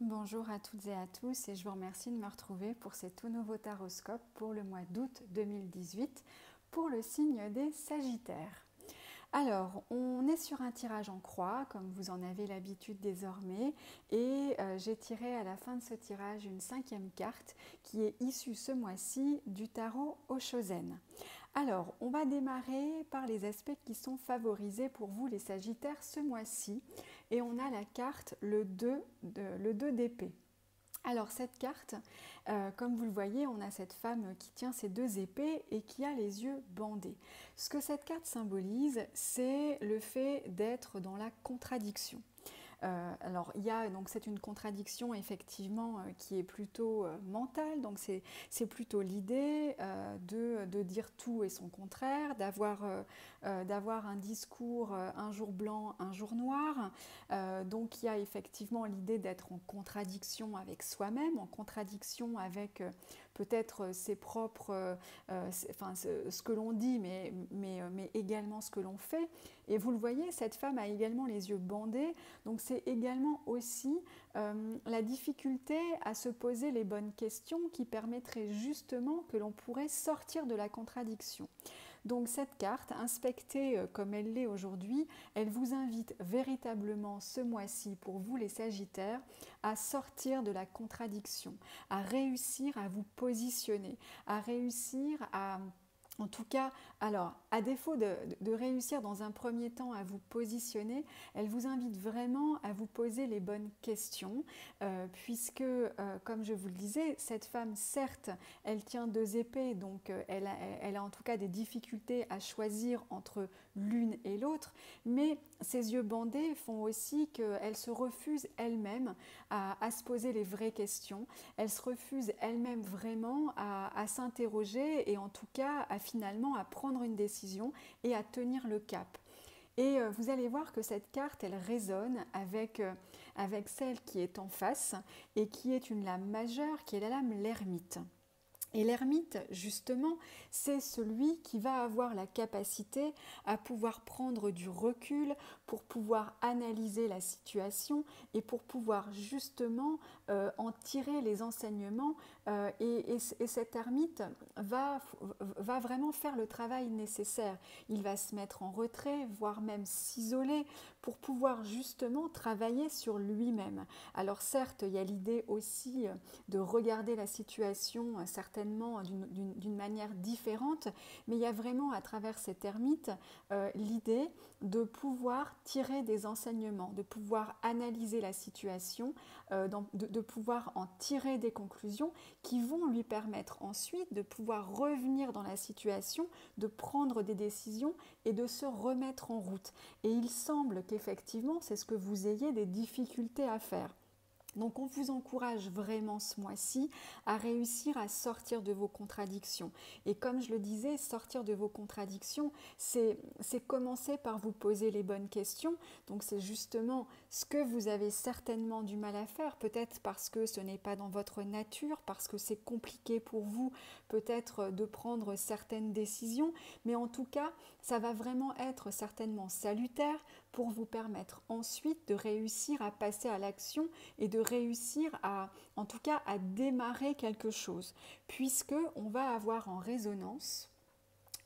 Bonjour à toutes et à tous et je vous remercie de me retrouver pour ces tout nouveaux taroscopes pour le mois d'août 2018 pour le signe des Sagittaires. Alors, on est sur un tirage en croix, comme vous en avez l'habitude désormais, et j'ai tiré à la fin de ce tirage une 5e carte qui est issue ce mois-ci du tarot Oshozen. Alors, on va démarrer par les aspects qui sont favorisés pour vous les Sagittaires ce mois-ci, et on a la carte le 2 d'épée. Alors cette carte, comme vous le voyez, on a cette femme qui tient ses 2 épées et qui a les yeux bandés. Ce que cette carte symbolise, c'est le fait d'être dans la contradiction. Alors donc c'est une contradiction effectivement qui est plutôt mentale, donc c'est plutôt l'idée de dire tout et son contraire, d'avoir un discours un jour blanc, un jour noir. Donc il y a effectivement l'idée d'être en contradiction avec soi-même, en contradiction avec peut-être ses propres, ce que l'on dit, mais également ce que l'on fait. Et vous le voyez, cette femme a également les yeux bandés, donc c'est également aussi la difficulté à se poser les bonnes questions qui permettraient justement que l'on pourrait sortir de la contradiction. Donc cette carte, inspectée comme elle l'est aujourd'hui, elle vous invite véritablement ce mois-ci, pour vous les Sagittaires, à sortir de la contradiction, à réussir à vous positionner, à réussir à... En tout cas, alors, à défaut de réussir dans un premier temps à vous positionner, elle vous invite vraiment à vous poser les bonnes questions, puisque, comme je vous le disais, cette femme, certes, elle tient 2 épées, donc elle a en tout cas des difficultés à choisir entre l'une et l'autre, mais ses yeux bandés font aussi qu'elle se refuse elle-même à se poser les vraies questions, elle se refuse elle-même vraiment à s'interroger et en tout cas finalement à prendre une décision et à tenir le cap. Et vous allez voir que cette carte, elle résonne avec celle qui est en face et qui est une lame majeure, qui est la lame l'ermite. Et l'ermite, justement, c'est celui qui va avoir la capacité à pouvoir prendre du recul pour pouvoir analyser la situation et pour pouvoir justement en tirer les enseignements. Et cet ermite va vraiment faire le travail nécessaire. Il va se mettre en retrait, voire même s'isoler pour pouvoir justement travailler sur lui-même. Alors certes, il y a l'idée aussi de regarder la situation certainement d'une manière différente, mais il y a vraiment à travers cet ermite l'idée de pouvoir tirer des enseignements, de pouvoir analyser la situation, de pouvoir en tirer des conclusions qui vont lui permettre ensuite de pouvoir revenir dans la situation, de prendre des décisions et de se remettre en route. Et il semble qu'effectivement, c'est ce que vous ayez des difficultés à faire. Donc on vous encourage vraiment ce mois-ci à réussir à sortir de vos contradictions. Et comme je le disais, sortir de vos contradictions, c'est commencer par vous poser les bonnes questions. Donc c'est justement ce que vous avez certainement du mal à faire, peut-être parce que ce n'est pas dans votre nature, parce que c'est compliqué pour vous peut-être de prendre certaines décisions, mais en tout cas, ça va vraiment être certainement salutaire pour vous permettre ensuite de réussir à passer à l'action et de réussir en tout cas à démarrer quelque chose, puisque on va avoir en résonance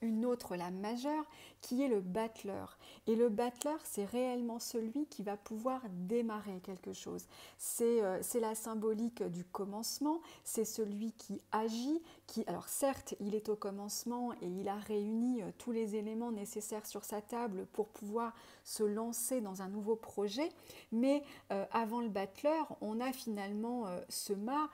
une autre lame majeure qui est le battleur. Et le battleur, c'est réellement celui qui va pouvoir démarrer quelque chose. C'est la symbolique du commencement, c'est celui qui agit, alors certes, il est au commencement et il a réuni tous les éléments nécessaires sur sa table pour pouvoir se lancer dans un nouveau projet, mais avant le battleur, on a finalement ce mât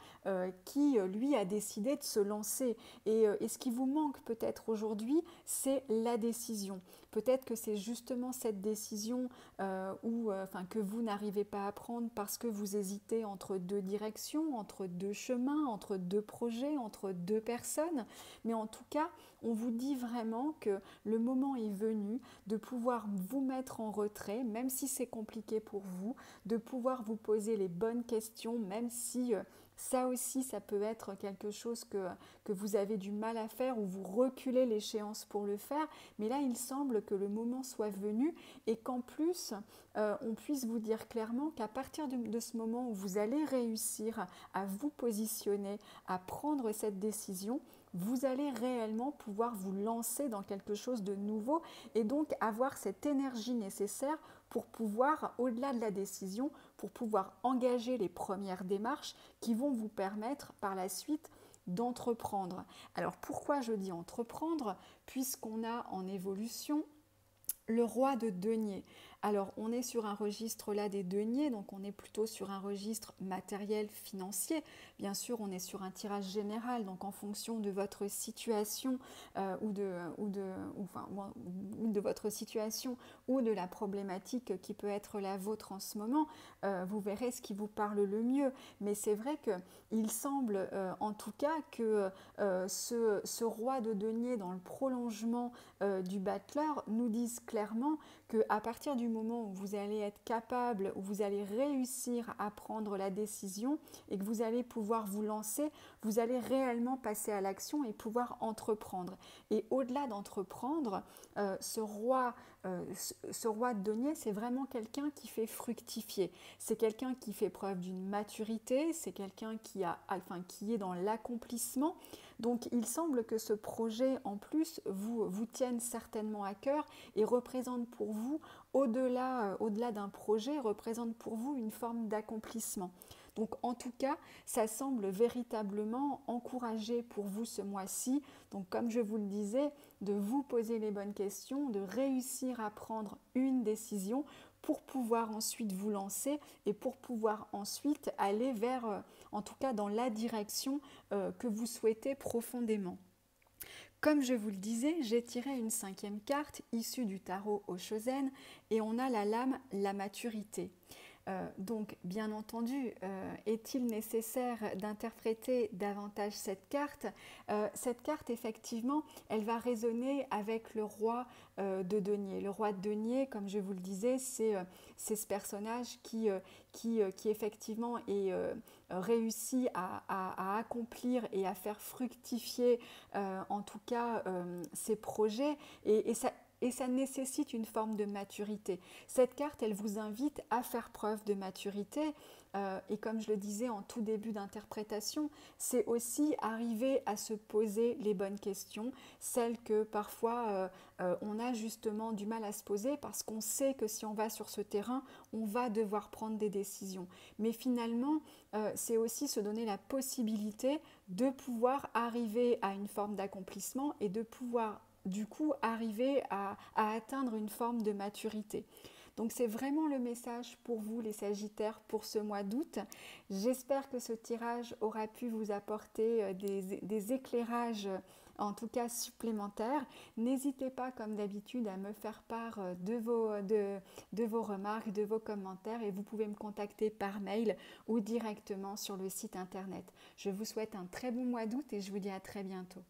qui, lui, a décidé de se lancer. Et ce qui vous manque peut-être aujourd'hui, c'est la décision. Peut-être que c'est justement cette décision que vous n'arrivez pas à prendre parce que vous hésitez entre 2 directions, entre 2 chemins, entre 2 projets, entre 2 personnes. Mais en tout cas, on vous dit vraiment que le moment est venu de pouvoir vous mettre en retrait, même si c'est compliqué pour vous, de pouvoir vous poser les bonnes questions, même si Ça aussi, ça peut être quelque chose que vous avez du mal à faire ou vous reculez l'échéance pour le faire. Mais là, il semble que le moment soit venu et qu'en plus, on puisse vous dire clairement qu'à partir de ce moment où vous allez réussir à vous positionner, à prendre cette décision, vous allez réellement pouvoir vous lancer dans quelque chose de nouveau et donc avoir cette énergie nécessaire pour pouvoir, au-delà de la décision, pour pouvoir engager les premières démarches qui vont vous permettre par la suite d'entreprendre. Alors pourquoi je dis entreprendre? Puisqu'on a en évolution le roi de denier. Alors on est sur un registre là des deniers, donc on est plutôt sur un registre matériel financier. Bien sûr, on est sur un tirage général, donc en fonction de votre situation ou de votre situation ou de la problématique qui peut être la vôtre en ce moment, vous verrez ce qui vous parle le mieux. Mais c'est vrai qu'il semble en tout cas que ce roi de denier dans le prolongement du battleur nous dise clairement qu'à partir du moment où vous allez être capable, où vous allez réussir à prendre la décision et que vous allez pouvoir vous lancer, vous allez réellement passer à l'action et pouvoir entreprendre. Et au-delà d'entreprendre, ce roi de denier, c'est vraiment quelqu'un qui fait fructifier. C'est quelqu'un qui fait preuve d'une maturité, c'est quelqu'un qui est dans l'accomplissement. Donc il semble que ce projet en plus vous tienne certainement à cœur et représente pour vous, au-delà d'un projet, représente pour vous une forme d'accomplissement. Donc en tout cas, ça semble véritablement encourager pour vous ce mois-ci. Donc comme je vous le disais, de vous poser les bonnes questions, de réussir à prendre une décision pour pouvoir ensuite vous lancer et pour pouvoir ensuite aller vers, en tout cas dans la direction que vous souhaitez profondément. Comme je vous le disais, j'ai tiré une 5e carte issue du tarot Oshozen et on a la lame la maturité. Donc, bien entendu, est-il nécessaire d'interpréter davantage cette carte? Cette carte, effectivement, elle va résonner avec le roi de denier. Le roi de denier, comme je vous le disais, c'est ce personnage qui effectivement réussit à accomplir et à faire fructifier, en tout cas, ses projets. Et ça nécessite une forme de maturité. Cette carte, elle vous invite à faire preuve de maturité. Et comme je le disais en tout début d'interprétation, c'est aussi arriver à se poser les bonnes questions, celles que parfois on a justement du mal à se poser parce qu'on sait que si on va sur ce terrain, on va devoir prendre des décisions. Mais finalement, c'est aussi se donner la possibilité de pouvoir arriver à une forme d'accomplissement et de pouvoir du coup arriver à atteindre une forme de maturité. Donc c'est vraiment le message pour vous les Sagittaires pour ce mois d'août. J'espère que ce tirage aura pu vous apporter des éclairages en tout cas supplémentaires. N'hésitez pas comme d'habitude à me faire part de vos remarques, de vos commentaires et vous pouvez me contacter par mail ou directement sur le site internet. Je vous souhaite un très bon mois d'août et je vous dis à très bientôt.